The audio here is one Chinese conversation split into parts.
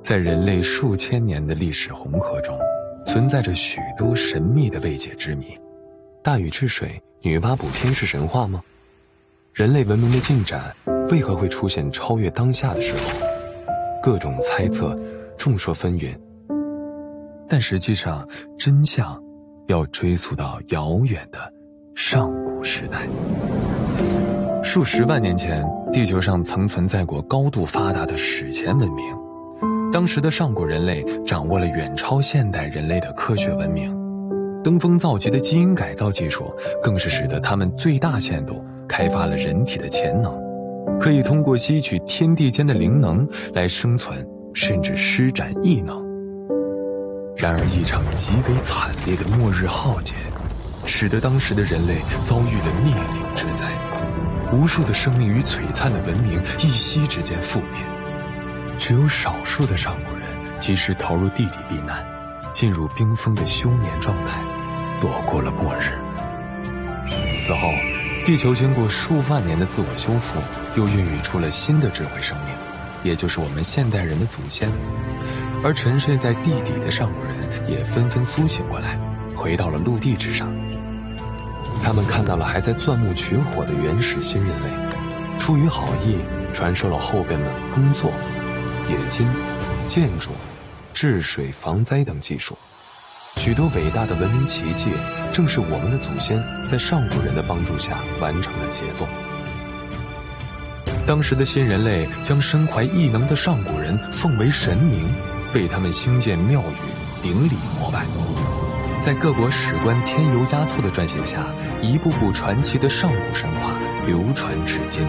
在人类数千年的历史红河中，存在着许多神秘的未解之谜。大禹治水、女娲补天是神话吗？人类文明的进展为何会出现超越当下的时候？各种猜测，众说纷纭。但实际上，真相要追溯到遥远的上古时代。数十万年前，地球上曾存在过高度发达的史前文明。当时的上古人类掌握了远超现代人类的科学文明，登峰造极的基因改造技术更是使得他们最大限度开发了人体的潜能，可以通过吸取天地间的灵能来生存，甚至施展异能。然而一场极为惨烈的末日浩劫，使得当时的人类遭遇了灭顶之灾，无数的生命与璀璨的文明一夕之间覆灭。只有少数的上古人及时逃入地底避难，进入冰封的休眠状态，躲过了末日。此后，地球经过数万年的自我修复，又孕育出了新的智慧生命，也就是我们现代人的祖先。而沉睡在地底的上古人也纷纷苏醒过来，回到了陆地之上。他们看到了还在钻木取火的原始新人类，出于好意传授了后辈们耕作、冶金、建筑、治水防灾等技术。许多伟大的文明奇迹正是我们的祖先在上古人的帮助下完成的杰作。当时的新人类将身怀异能的上古人奉为神明，被他们兴建庙宇，顶礼膜拜。在各国史官添油加醋的撰写下，一部部传奇的上古神话流传至今。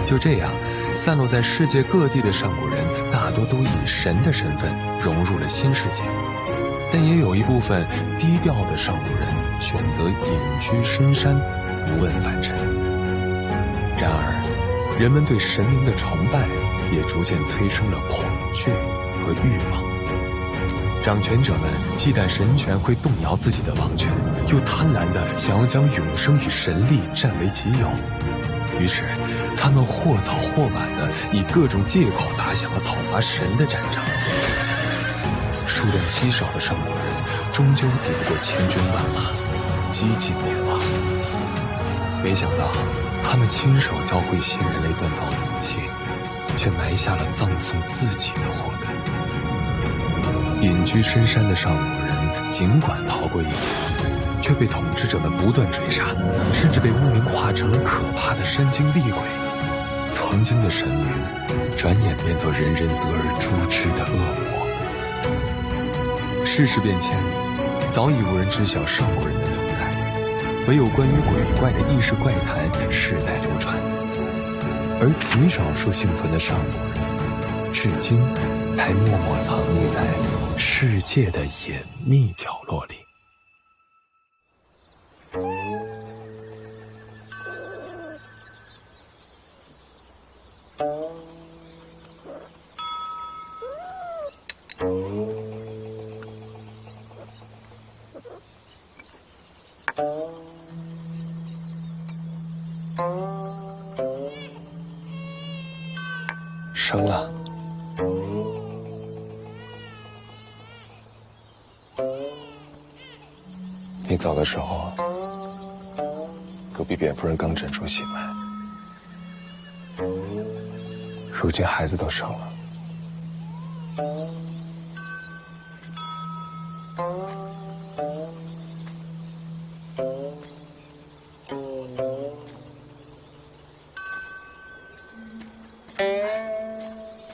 就这样，散落在世界各地的上古人大多都以神的身份融入了新世界，但也有一部分低调的上古人选择隐居深山，不问凡尘。然而，人们对神明的崇拜也逐渐催生了恐惧和欲望。掌权者们忌惮神权会动摇自己的王权，又贪婪地想要将永生与神力占为己有。于是，他们或早或晚地以各种借口打响了讨伐神的战场。数量稀少的上古人终究抵不过千军万马，几近灭亡。没想到，他们亲手教会新人类锻造武器，却埋下了葬送自己的祸根。隐居深山的上古人尽管逃过一劫，却被统治者们不断追杀，甚至被污名化成了可怕的山精厉鬼。曾经的神明，转眼变作人人得而诛之的恶魔。世事变迁，早已无人知晓上古人的存在，唯有关于鬼怪的异事怪谈世代流传。而极少数幸存的上古人，至今还默默藏匿在世界的隐秘角落里。生了。你走的时候，隔壁卞夫人刚诊出血脉，如今孩子都生了。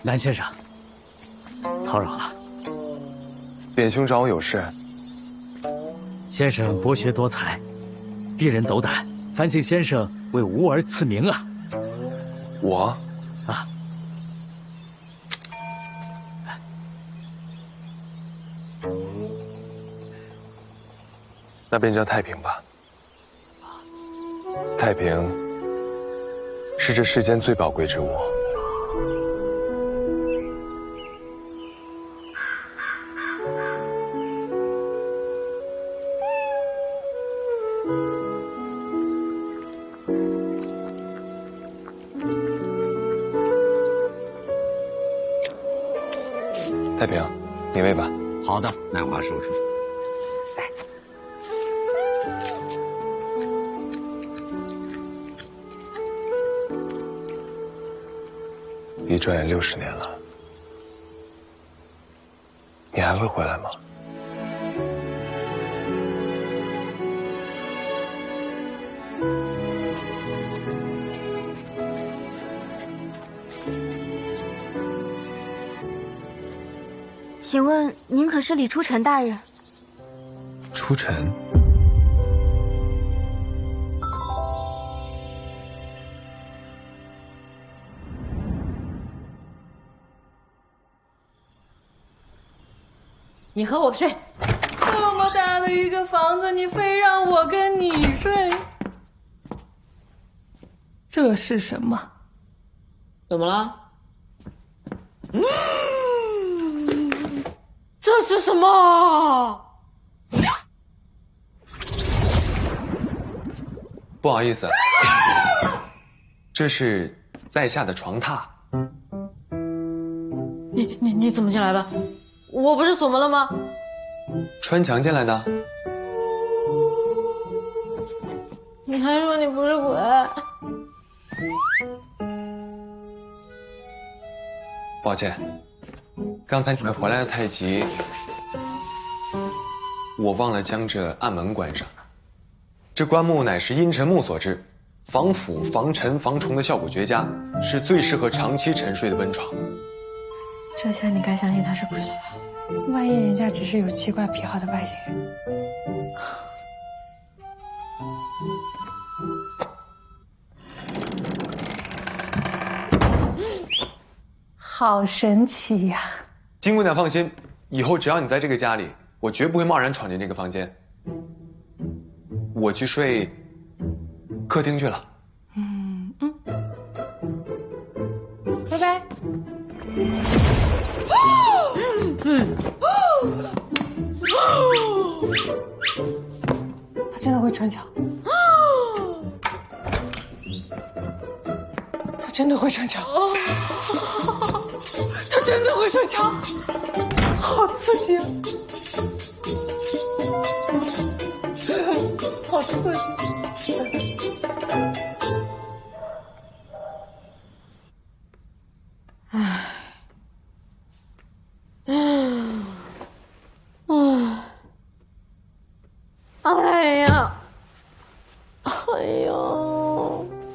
蓝先生，叨扰了。卞兄找我有事。先生博学多才，逼人斗胆，烦请先生为吾儿赐名啊！我啊，那便叫太平吧。太平是这世间最宝贵之物。太平，你喂吧。好的，南华叔叔。一转眼60年了，你还会回来吗？请问您可是李初晨大人？初晨。你和我睡，这么大的一个房子，你非让我跟你睡，这是什么？怎么了？这是什么？不好意思，这是在下的床榻。你怎么进来的？我不是锁门了吗？穿墙进来的。你还说你不是鬼？抱歉，刚才你们回来的太急，我忘了将这暗门关上。这棺木乃是阴沉木所制，防腐、防尘、防虫的效果绝佳，是最适合长期沉睡的温床。这下你该相信他是鬼了吧？万一人家只是有奇怪癖好的外星人？好神奇呀！金姑娘放心，以后只要你在这个家里，我绝不会贸然闯进这个房间。我去睡客厅去了。拜拜。他真的会穿墙。他真的会穿墙。他真的会穿墙，好刺激啊！好刺激。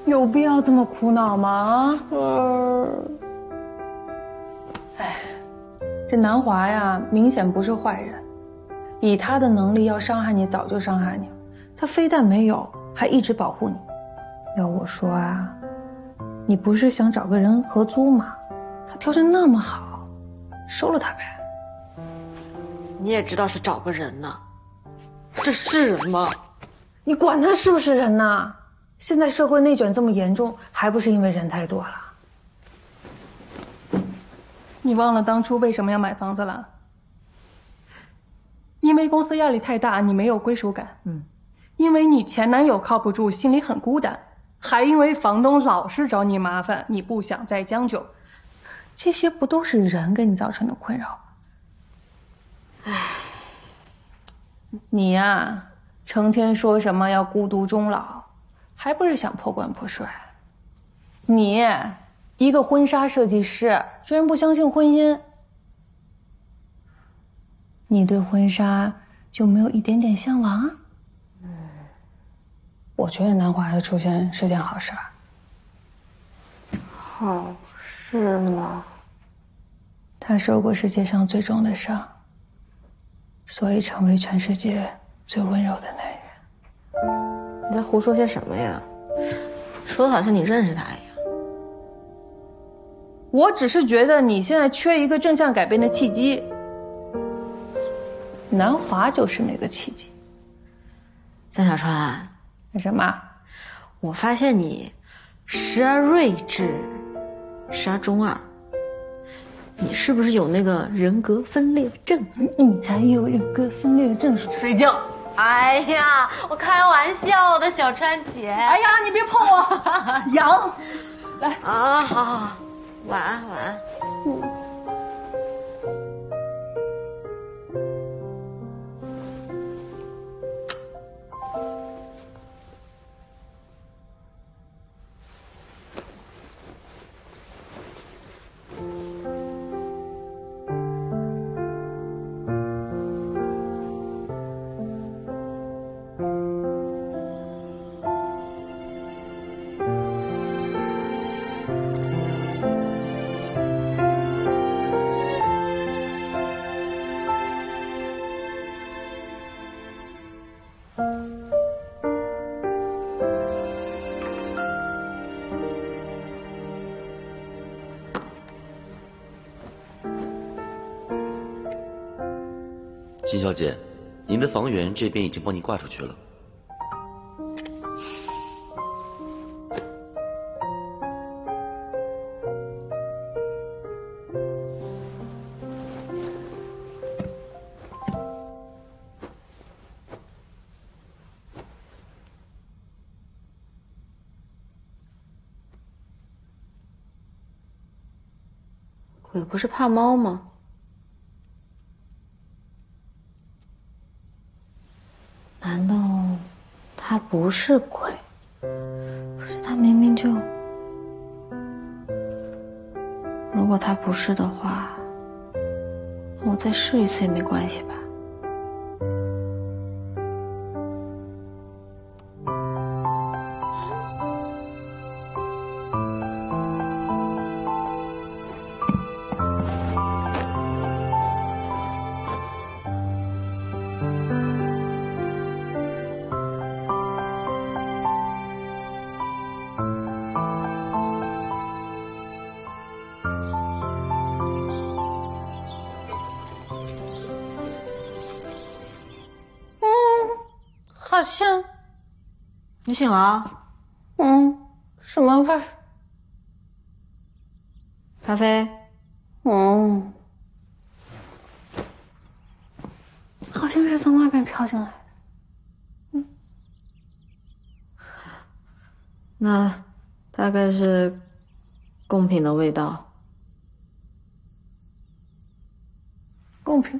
有必要这么苦恼吗？这南华呀，明显不是坏人，以他的能力要伤害你早就伤害你了，他非但没有，还一直保护你。要我说啊，你不是想找个人合租吗？他条件那么好，收了他呗。你也知道是找个人呢，这是人吗？你管他是不是人呢？现在社会内卷这么严重，还不是因为人太多了？你忘了当初为什么要买房子了？因为公司压力太大，你没有归属感。因为你前男友靠不住，心里很孤单，还因为房东老是找你麻烦，你不想再将就。这些不都是人给你造成的困扰吗？你呀，成天说什么要孤独终老，还不是想破罐破摔？你一个婚纱设计师，居然不相信婚姻，你对婚纱就没有一点点向往？我觉得南华的出现是件好事儿。好事吗？他受过世界上最重的伤，所以成为全世界最温柔的男人。你在胡说些什么呀？说的好像你认识他一样。我只是觉得你现在缺一个正向改变的契机，南华就是那个契机。江小川，那什么？我发现你时而睿智，时而中二。你是不是有那个人格分裂症？你才有人格分裂症。睡觉。哎呀，我开玩笑的，小川姐。哎呀，你别碰我，痒。来啊，好，晚安，晚安。金小姐，您的房源这边已经帮您挂出去了。鬼不是怕猫吗？难道他不是鬼？可是他明明就……如果他不是的话，我再试一次也没关系吧？好像，你醒了啊？什么味儿？咖啡。好像是从外面飘进来的。那大概是贡品的味道。贡品。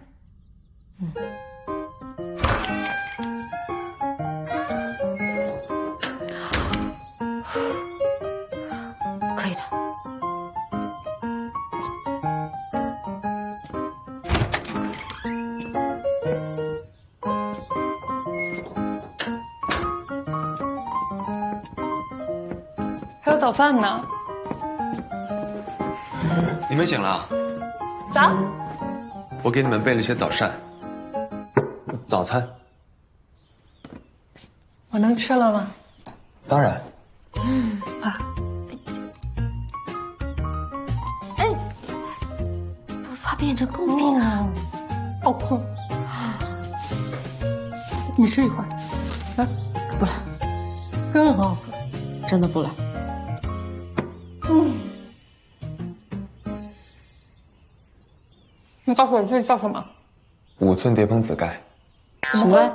可以的。还有早饭呢。你们醒了？早。我给你们备了些早膳。早餐。我能吃了吗？当然。不怕变成贡品啊？好困。你吃一块。来，不了，真的很好吃。真的不了。你告诉我这叫什么5寸叠蓬子盖。什么盖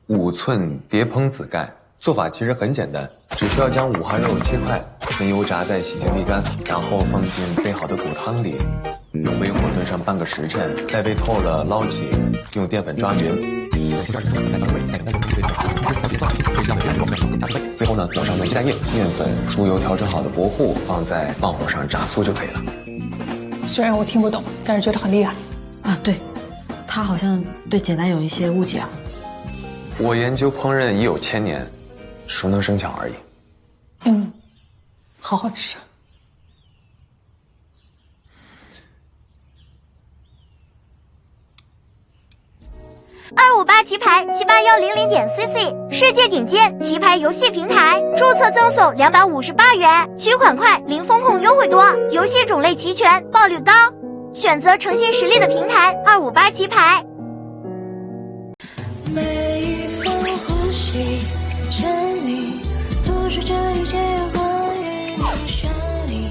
？5寸叠蓬子盖。做法其实很简单，只需要将五花肉切块，先油炸再洗净沥干，然后放进备好的骨汤里，用微火炖上半个时辰，待煨透了捞起，用淀粉抓匀。最后呢，裹上焖鸡蛋液、面粉、猪油调整好的薄糊，放在慢火上炸酥就可以了。虽然我听不懂，但是觉得很厉害。啊，对，他好像对简单有一些误解啊。我研究烹饪已有1000年，熟能生巧而已。好好吃。258棋牌78100.cc，世界顶尖棋牌游戏平台，注册赠送258元，取款快，零风控优惠多，游戏种类齐全，报率高，选择诚信实力的平台258棋牌。每一口呼吸，沉迷，付出这一切关于你生理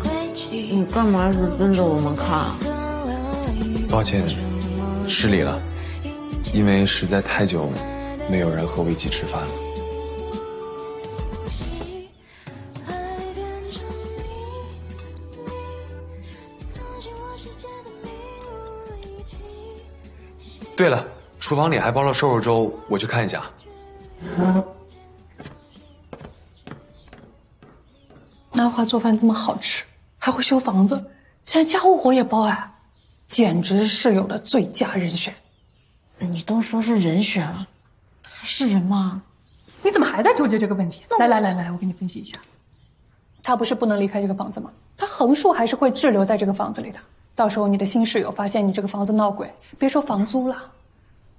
轨迹。你干嘛一直盯着我们看？抱歉，失礼了，因为实在太久没有人和我一起吃饭了。对了，厨房里还包了瘦肉粥，我去看一下。南华做饭这么好吃，还会修房子，现在家务活也包啊，简直是室友的最佳人选。你都说是人选了，是人吗？你怎么还在纠结这个问题？来，我给你分析一下。他不是不能离开这个房子吗？他横竖还是会滞留在这个房子里的。到时候你的新室友发现你这个房子闹鬼，别说房租了，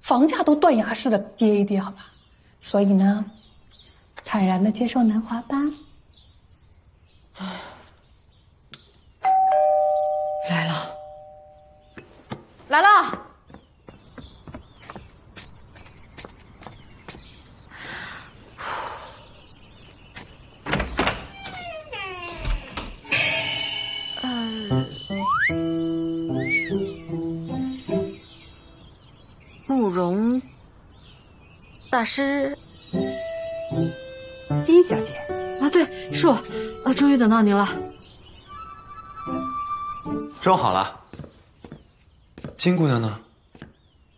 房价都断崖式的跌一跌，好吧？所以呢，坦然的接受南华吧。来了。大师。金小姐啊，对，是我，终于等到您了。粥好了。金姑娘呢？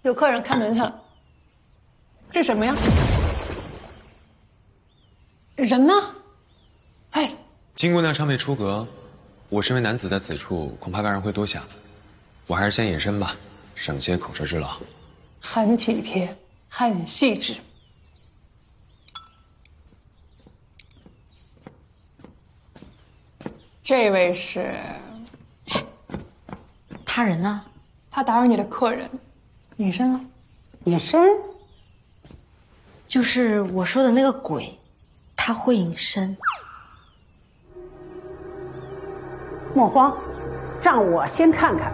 有客人开门去了。这什么呀？人呢？哎，金姑娘尚未出阁，我身为男子在此处，恐怕外人会多想。我还是先隐身吧，省些口舌之劳。很体贴，很细致。这位是他人呢？怕打扰你的客人，隐身了。隐身？就是我说的那个鬼，他会隐身。莫慌，让我先看看。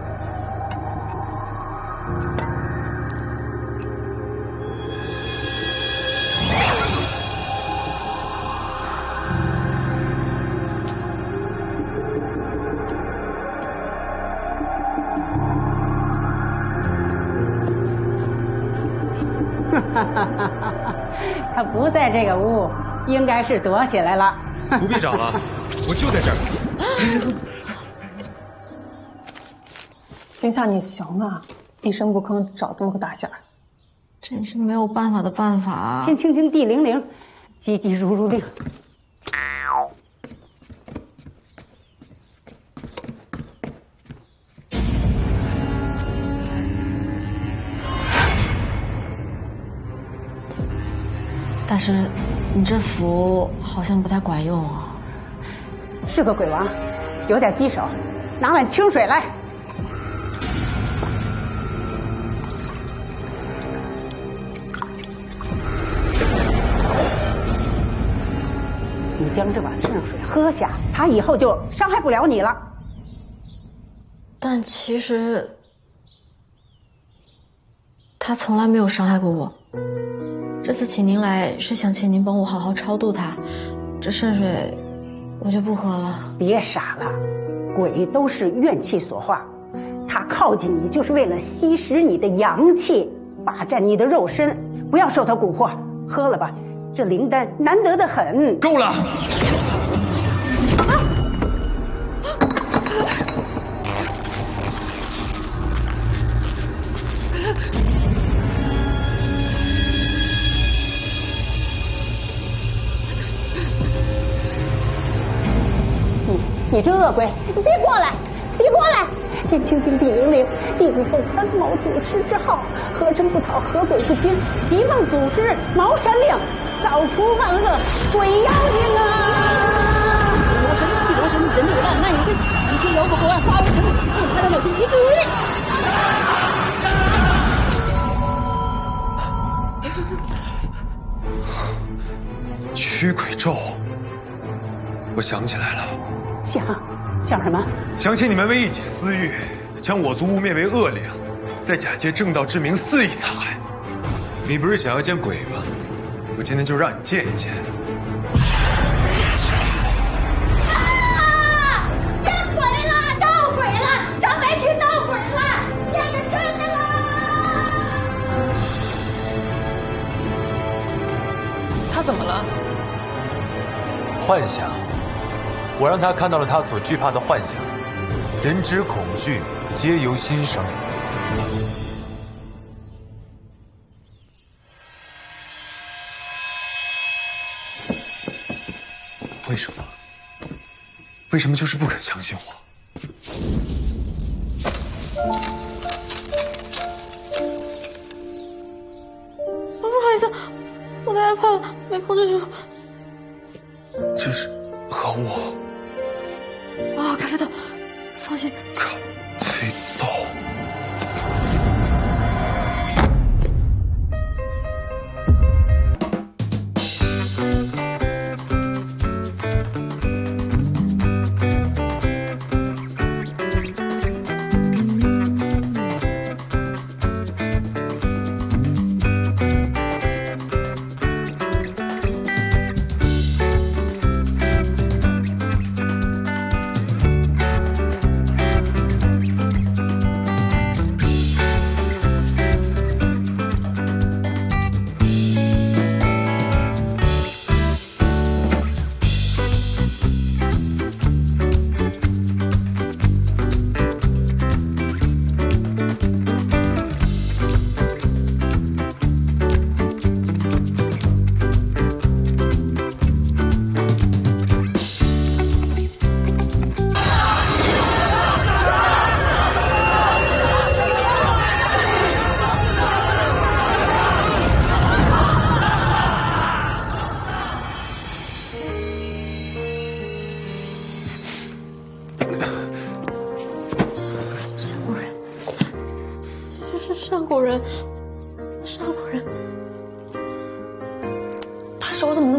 他不在这个屋，应该是躲起来了。不必找了，我就在这儿。今夏你行啊，一声不吭找这么个大仙儿，真是没有办法的办法啊！天清清，地灵灵，急急如律令。大师，你这符好像不太管用啊。是个鬼王，有点棘手，拿碗清水来。你将这碗圣水喝下，他以后就伤害不了你了。但其实他从来没有伤害过我。这次请您来是想请您帮我好好超度他，这圣水我就不喝了。别傻了，鬼都是怨气所化，他靠近你就是为了吸食你的阳气，霸占你的肉身，不要受他蛊惑，喝了吧，这灵丹难得的很。够了！你这恶鬼，你别过来！别过来！天清清，地灵灵，弟子奉三毛祖师之号，河神不讨，河鬼不惊，急奉祖师茅山令，扫除万恶鬼妖精啊！魔神，地魔神，人有难，难有身，一天摇过国外，花无神，不开了六天一驱鬼咒，我想起来了。想什么？想起你们为一己私欲，将我族污蔑为恶灵，再假借正道之名肆意残害。你不是想要见鬼吗？我今天就让你见一见。啊！见鬼了！闹鬼了！张白群闹鬼了！见着真的了！他怎么了？幻想。我让他看到了他所惧怕的幻想，人之恐惧皆由心生。为什么？为什么就是不肯相信我？不好意思，我太害怕了，没控制住。这是和我。啊，咖啡豆，放心。咖啡豆。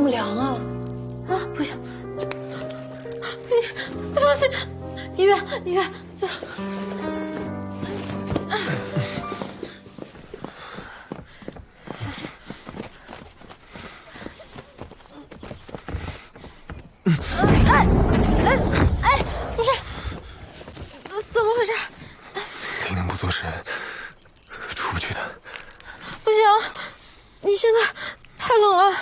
么凉啊！啊，不行，对不起，医院，这。小心。不是，怎么回事？林能不做事，出不去的。不行，你现在太冷了。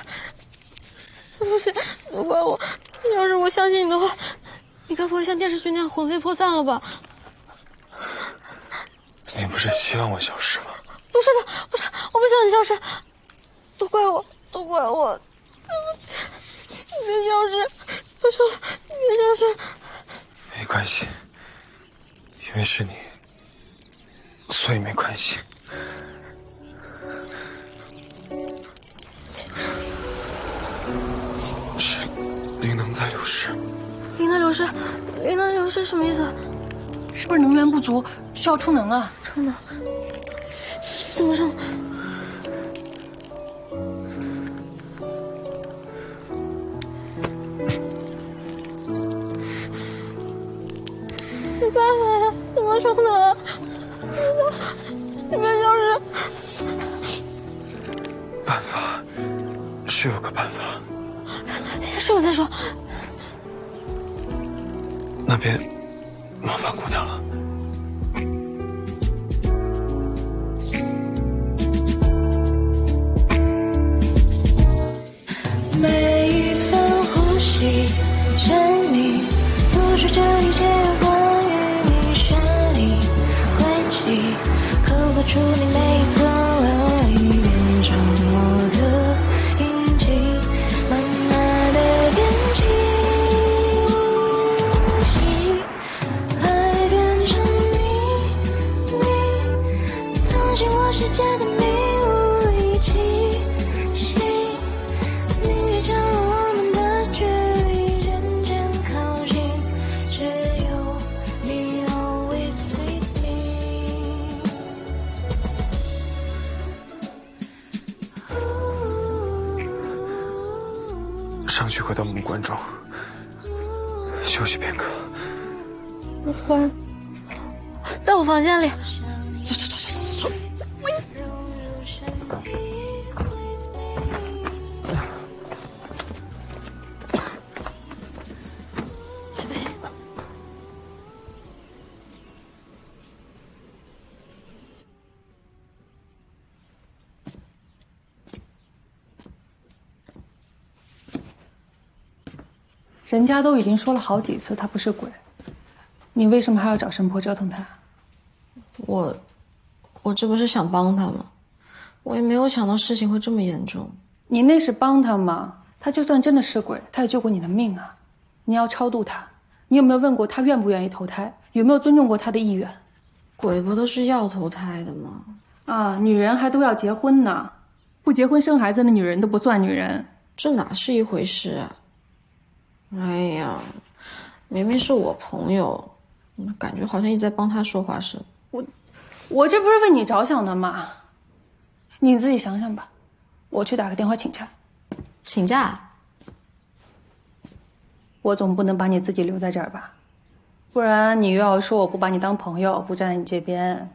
对不起，都怪我。要是我相信你的话，你该不会像电视剧那样魂飞魄散了吧？你不是希望我消失吗？不是的，不是，我不希望你消失。都怪我，对不起，你别消失，求求了，你别消失。没关系，因为是你，所以没关系。是灵能在流失。灵能流失什么意思？是不是能源不足，需要充能啊？充能？怎么充？没办法呀，怎么充能？你别消失。办法是有个办法。先说再说。那边魔法姑娘了。每一分呼吸，沉迷，诉说这一切关于你，绚丽轨迹，刻画出你每一寸纹理，变成我的印记，慢慢的变轻。爱变成你，藏进我世界的迷雾一起。将我们的距离渐渐靠近，只有你 always with me。上去回到木棺中，休息片刻。木棺，在我房间里。走。人家都已经说了好几次他不是鬼，你为什么还要找神婆折腾他？我这不是想帮他吗？我也没有想到事情会这么严重。你那是帮他吗？他就算真的是鬼，他也救过你的命啊！你要超度他，你有没有问过他愿不愿意投胎？有没有尊重过他的意愿？鬼不都是要投胎的吗？啊，女人还都要结婚呢，不结婚生孩子的女人都不算女人。这哪是一回事啊！哎呀，明明是我朋友，感觉好像一直在帮他说话似的。我这不是为你着想的吗？你自己想想吧，我去打个电话请假。请假？我总不能把你自己留在这儿吧？不然你又要说我不把你当朋友，不站在你这边。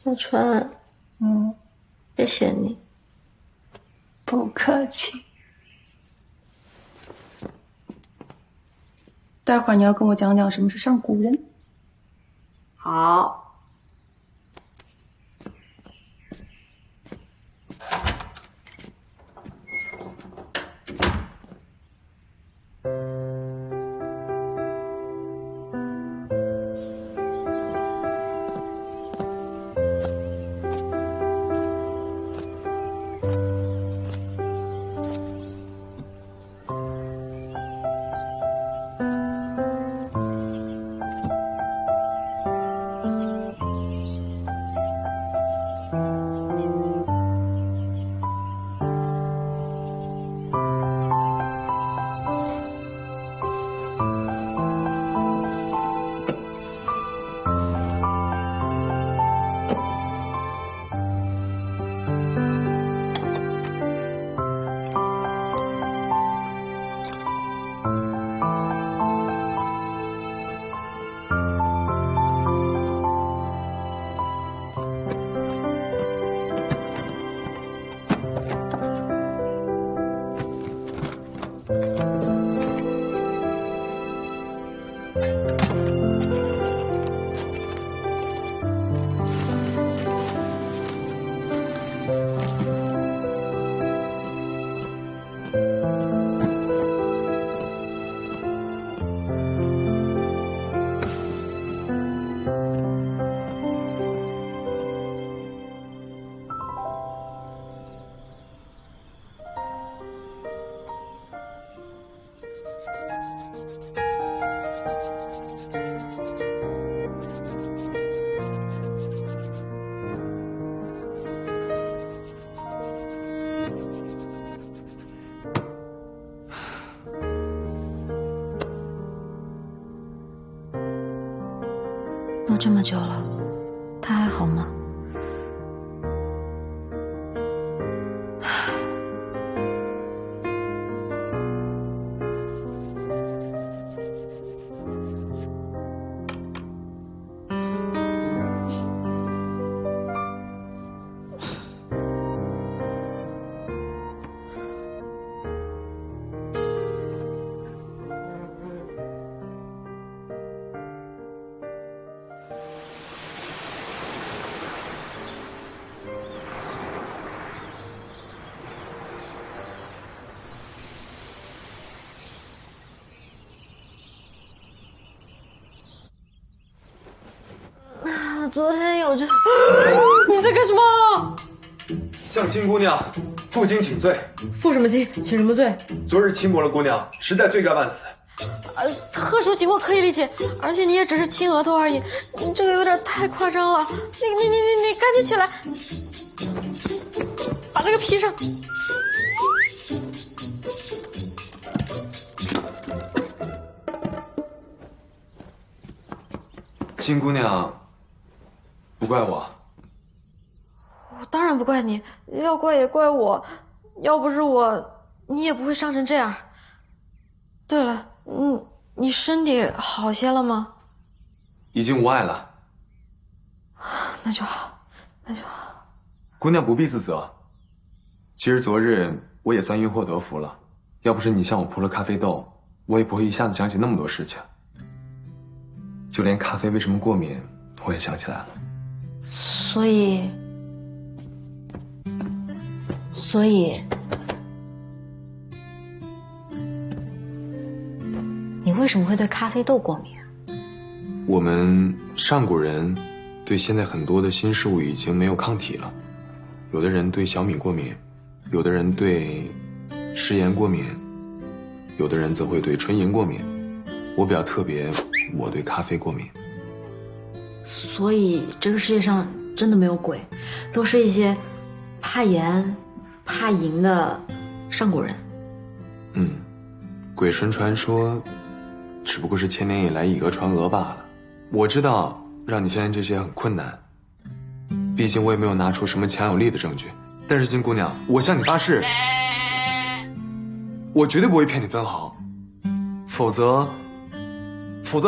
小川，谢谢你。不客气。待会儿你要跟我讲讲什么是上古人。好。这么久了，他还好吗？昨天有这，你在干什么？向金姑娘负荆请罪。负什么荆？请什么罪？昨日轻薄了姑娘，实在罪该万死。特殊情况可以理解，而且你也只是亲额头而已，你这个有点太夸张了。你赶紧起来，把这个披上。金姑娘。不怪我，我当然不怪你，要怪也怪我，要不是我，你也不会伤成这样。对了，你身体好些了吗？已经无碍了。那就好，那就好。姑娘不必自责。其实昨日我也算因祸得福了，要不是你向我铺了咖啡豆，我也不会一下子想起那么多事情。就连咖啡为什么过敏，我也想起来了。所以，你为什么会对咖啡豆过敏啊？我们上古人对现在很多的新事物已经没有抗体了，有的人对小米过敏，有的人对食盐过敏，有的人则会对纯银过敏。我比较特别，我对咖啡过敏。所以这个世界上真的没有鬼，都是一些怕盐、怕银的上古人。鬼神传说只不过是千年以来以讹传讹罢了。我知道让你相信这些很困难，毕竟我也没有拿出什么强有力的证据。但是金姑娘，我向你发誓，我绝对不会骗你分毫，否则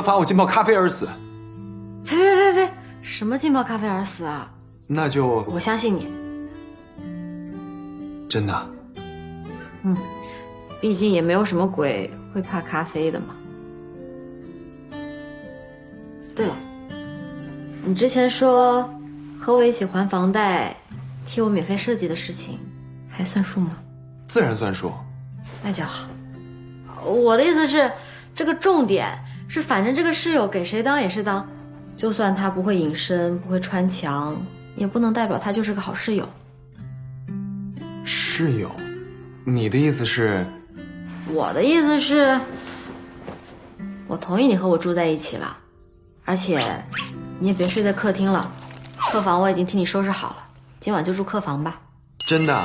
罚我浸泡咖啡而死。呸！什么浸泡咖啡而死啊？那就我相信你。真的。毕竟也没有什么鬼会怕咖啡的嘛。对了，你之前说和我一起还房贷，替我免费设计的事情，还算数吗？自然算数。那就好。我的意思是，这个重点是，反正这个室友给谁当也是当，就算他不会隐身，不会穿墙，也不能代表他就是个好室友。室友？你的意思是？我的意思是，我同意你和我住在一起了，而且你也别睡在客厅了，客房我已经替你收拾好了，今晚就住客房吧。真的？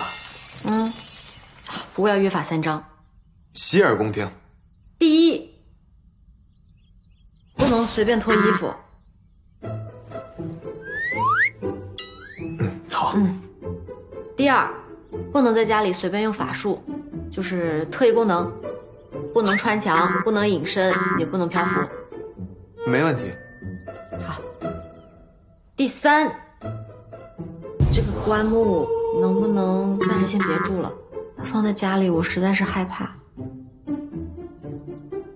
不过要约法三章。洗耳恭听。第一，不能随便脱衣服。好。第二，不能在家里随便用法术，就是特异功能，不能穿墙，不能隐身，也不能漂浮。没问题。好。第三，这个棺木能不能暂时先别住了？放在家里我实在是害怕。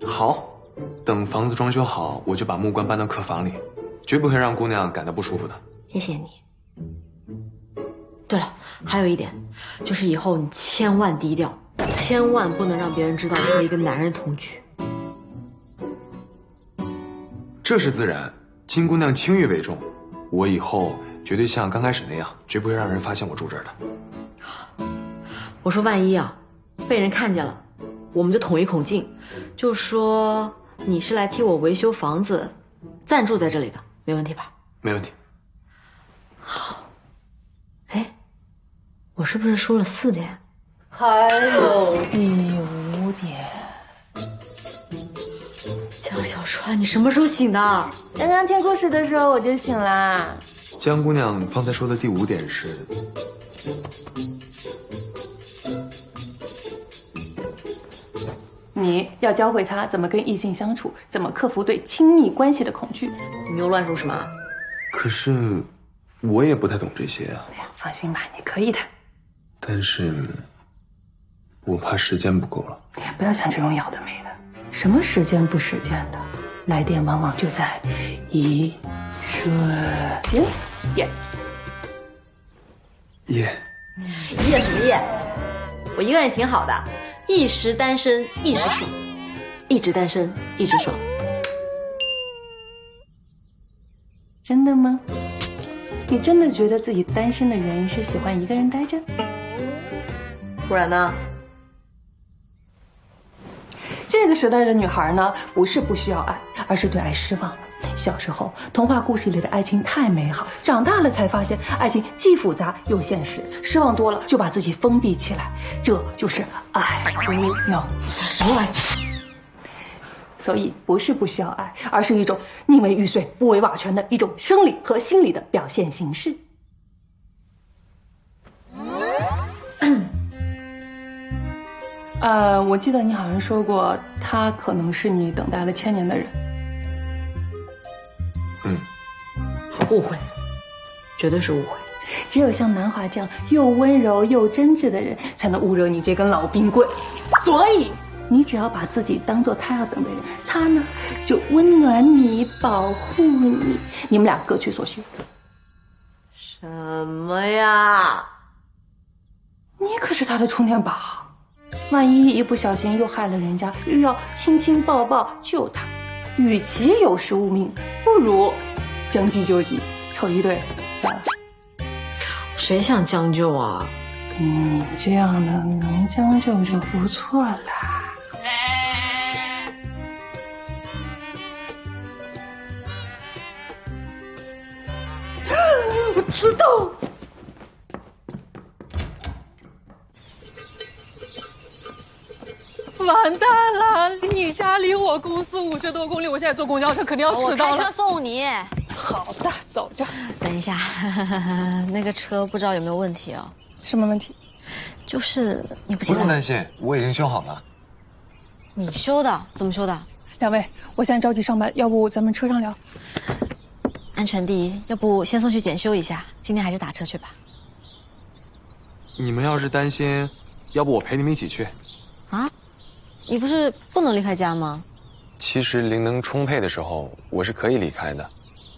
好，等房子装修好，我就把木棺搬到客房里，绝不会让姑娘感到不舒服的。谢谢你。对了，还有一点，就是以后你千万低调，千万不能让别人知道你和一个男人同居。这是自然，金姑娘清誉为重，我以后绝对像刚开始那样，绝不会让人发现我住这儿的。我说万一啊，被人看见了，我们就统一口径，就说你是来替我维修房子，暂住在这里的，没问题吧？没问题。好。哎，我是不是说了4点？还有第5点。江小川，你什么时候醒的？刚刚听故事的时候我就醒啦。江姑娘方才说的第5点是，你要教会他怎么跟异性相处，怎么克服对亲密关系的恐惧。你又乱说什么？可是我也不太懂这些啊。哎呀，放心吧，你可以的。但是我怕时间不够了。哎呀，不要想这种有的没的，什么时间不时间的，来电往往就在一瞬间。耶耶夜什么夜？我一个人挺好的，一时单身一时爽，一直单身一直爽。真的吗？你真的觉得自己单身的原因是喜欢一个人待着？不然呢？这个时代的女孩呢，不是不需要爱，而是对爱失望了。小时候，童话故事里的爱情太美好，长大了才发现爱情既复杂又现实，失望多了就把自己封闭起来，这就是爱。No， 什么玩意？所以不是不需要爱，而是一种宁为玉碎不为瓦全的一种生理和心理的表现形式。我记得你好像说过，他可能是你等待了1000年的人。误会，绝对是误会。只有像南华这样又温柔又真挚的人，才能误惹你这根老冰棍。所以，你只要把自己当做他要等的人，他呢就温暖你、保护你，你们俩各取所需。什么呀？你可是他的充电宝，万一一不小心又害了人家，又要亲亲抱抱救他，与其有失误命，不如将计就计，凑一对算了。谁想将就啊？你这样的能将就就不错啦。我知道。完蛋了！你家离我公司50多公里，我现在坐公交车肯定要迟到了。我开车送你。好的，走着。等一下，那个车不知道有没有问题哦？什么问题？就是你不不用担心，我已经修好了。你修的？怎么修的？2位，我现在着急上班，要不咱们车上聊？安全第一，要不先送去检修一下。今天还是打车去吧。你们要是担心，要不我陪你们一起去。啊？你不是不能离开家吗？其实灵能充沛的时候，我是可以离开的。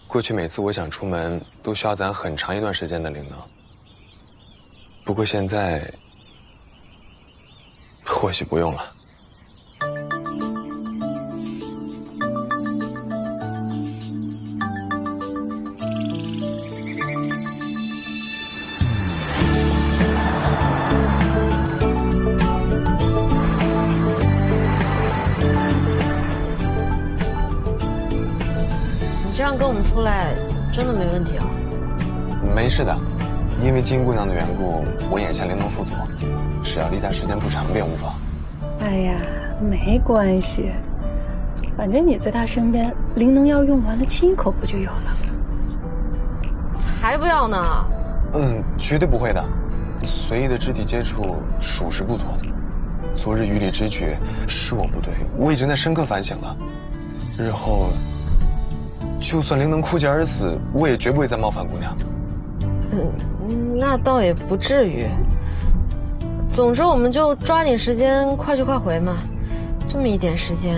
过去每次我想出门，都需要攒很长一段时间的灵能。不过现在，或许不用了。这样跟我们出来真的没问题啊？没事的，因为金姑娘的缘故，我眼下灵能富足，只要离家时间不长便无妨。哎呀，没关系，反正你在他身边，灵能药用完了亲一口不就有了？才不要呢！绝对不会的，随意的肢体接触属实不妥。昨日于理之举是我不对，我已经在深刻反省了。日后就算灵能枯竭而死，我也绝不会再冒犯姑娘。那倒也不至于。总之，我们就抓紧时间，快去快回嘛。这么一点时间，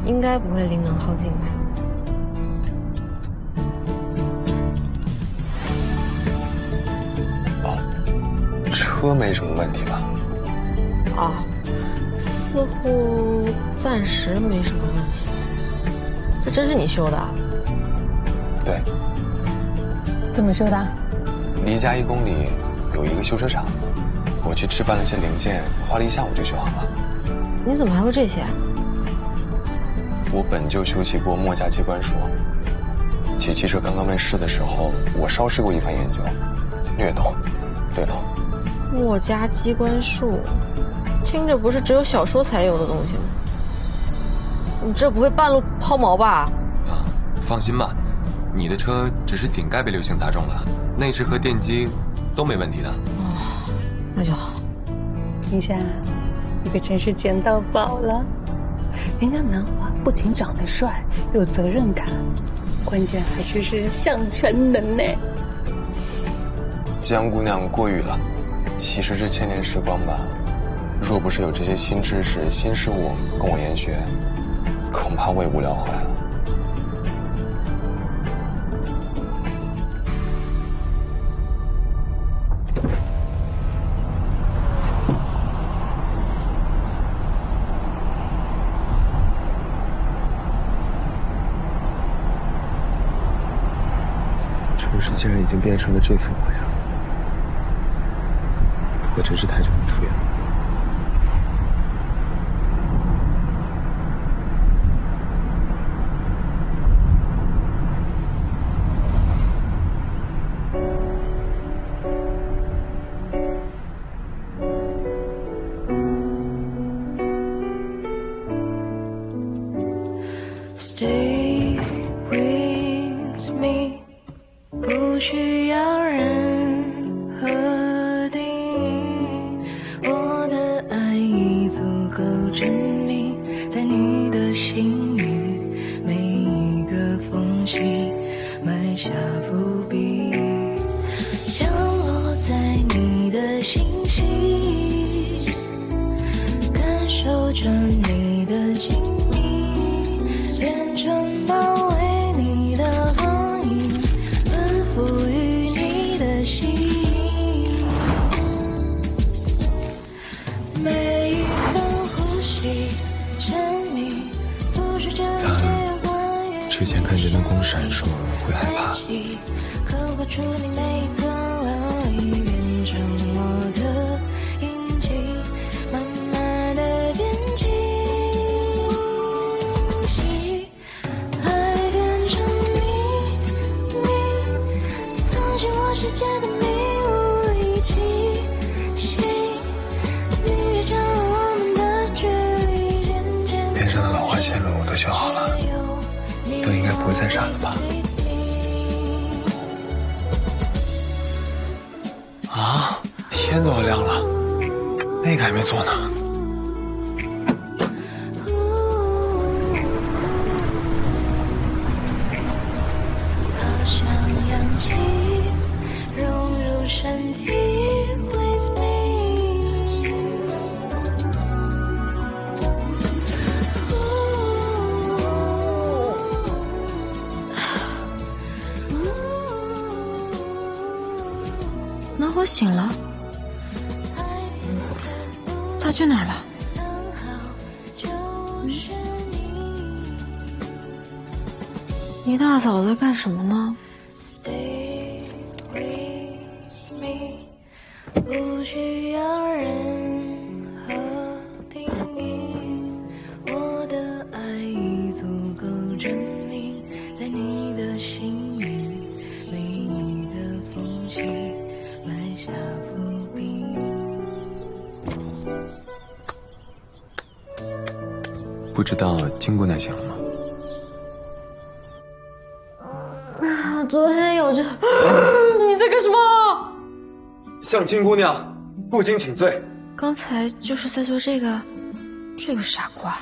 应该不会灵能耗尽吧？车没什么问题吧？哦，似乎暂时没什么问题。这真是你修的？对。怎么修的？离家1公里有一个修车厂，我去置办了些零件，花了1下午就修好了。你怎么还会这些？我本就修习过墨家机关术，骑汽车刚刚问世的时候，我稍施过一番研究，略懂。墨家机关术，听着不是只有小说才有的东西吗？你这不会半路抛锚吧？啊，放心吧，你的车只是顶盖被流星砸中了，内饰和电机都没问题的。哦，那就好。宁夏，你可真是捡到宝了。人家南华不仅长得帅，有责任感，关键还是项全能呢。江姑娘过誉了，其实这千年时光吧，若不是有这些新知识、新事物供我研学，恐怕我也无聊坏了。城市竟然已经变成了这副模样，我真是太久没出远门。Stay with me， 不需要任何定义，我的爱已足够证明，在你的心里每一个缝隙埋下伏笔，降落在你的心息，感受着你的紧密，变成包围你的光影，奔赴于你的心，每一分呼吸沉迷，不是这一切关于之前看见灯光闪烁会害怕，刻画出你每一寸纹理，变成我的印记，慢慢的变清晰，爱变成秘密，藏进我世界的迷雾一起，心逆着降落我们的距离，渐渐边上的老花线路我都修好了，灯应该不会再闪了吧？啊，天都要亮了，那个还没做呢。好像氧气融入身体 with me， 南华醒了，他去哪儿了？一大早在干什么呢？ Stay with me， 不需要任何定义，我的爱已足够证明，在你的心里每一个缝隙埋下伏笔。不知道金姑娘醒了吗？昨天有这，你在干什么？向金姑娘不敬请罪。刚才就是在做这个傻瓜。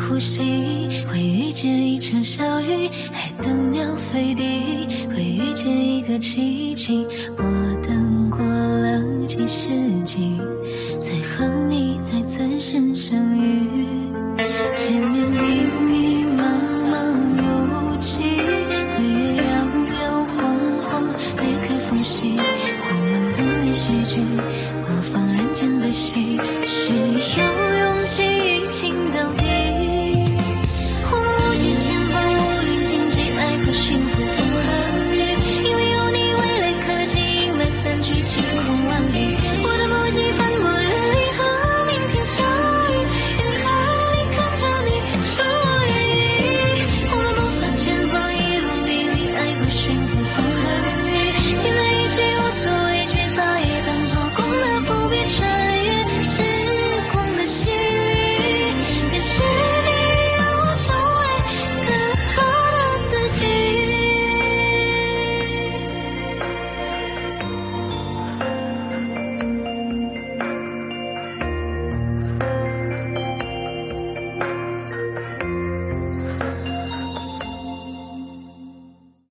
呼吸，会遇见一场小雨，海等鸟飞低，会遇见一个奇迹。我等过了几世纪，才和你在最深深